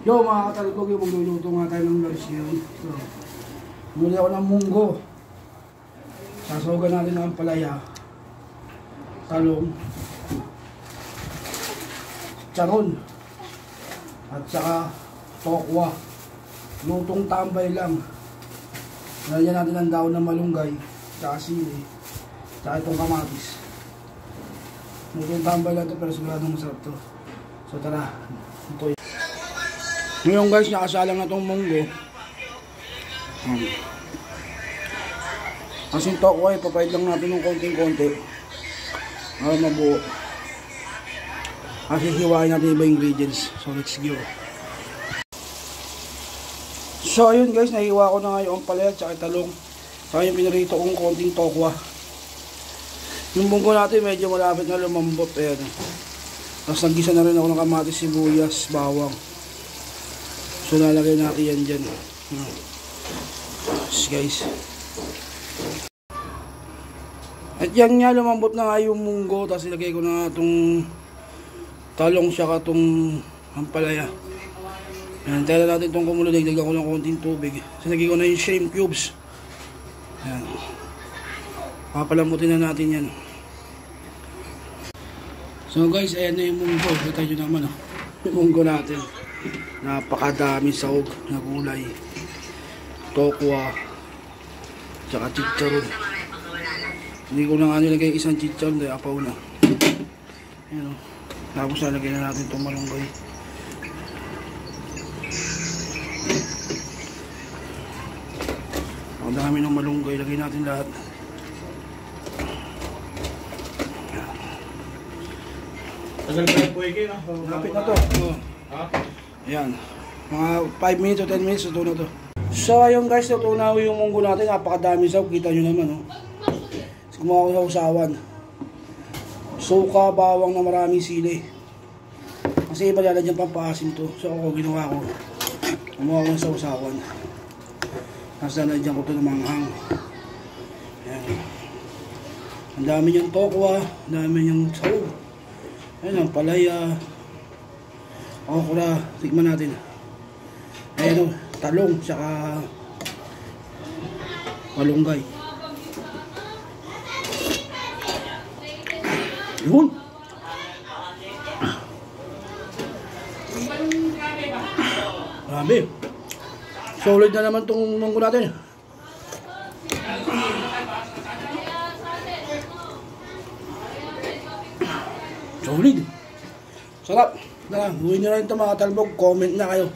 Yo mga katalbog, yung magluluto nga tayo ng lunch ngayon. So, muli ako ng munggo. Sasogan natin ang palaya, talong, charon, at saka tokwa. Lutong tambay lang. Nalagyan natin ang daon ng malunggay, saka sili, saka itong kamatis. Lutong tambay lang ito pero siguradong masarap to. So tara, ito. Ngayon guys, nakasalang na itong munggo. Kasing tokwa, ipapahid lang natin ng konting-konti para mabuo. Kasi hiwain natin iba ingredients. So let's go. So ayun guys, nahiwa ko na nga yung palaya at saka talong. Saka yung pinarito kong konting tokwa. Yung munggo natin medyo malapit na lumambot. Ayan. Tapos nagisa na rin ako ng kamatis, sibuyas, bawang. So lalagay natin yan dyan. Yes, guys. At yan nga, lumambot na nga yung munggo. Tapos ilagay ko na nga itong talong siya ka itong ampalaya. Yan, tala natin itong kumulo. Dagdagan ko ng konting tubig. So lagay ko na yung shrimp cubes. Yan. Papalambutin na natin yan. So guys, ayan na yung munggo. Kita nyo naman yung munggo natin. Napakadami sahog na gulay, tokwa, tsaka chicharon. Hindi ko na nga nilagay isang chicharon dahil apaw na. Ayan o. Tapos nalagay na natin itong malunggay. Ang dami ng malunggay, lagay natin lahat. Tagal pa yung puweke, no? Lapit na to. Ha? Ayan, mga 5 minutes o 10 minutes ito na to. So ayun guys, natunaw yung munggo natin. Napakadami saw, kita nyo naman oh. Gumawa ko sa usawan. Suka, bawang na maraming sili. Kasi iba lalagyan pampaasim to. So ako ginawa ko, gumawa ko sa usawan. Tapos lalagyan ko to ng manghang. Ayan. Ang dami niyang tokwa, ang dami niyang sahog. Ayan ang palaya, okra, tikman natin. Ayan o, talong, saka malunggay. Yun! Grabe. Solid na naman itong munggo natin. Solid. Sarap. Huwag nyo rin ito mga talbog. Comment na kayo.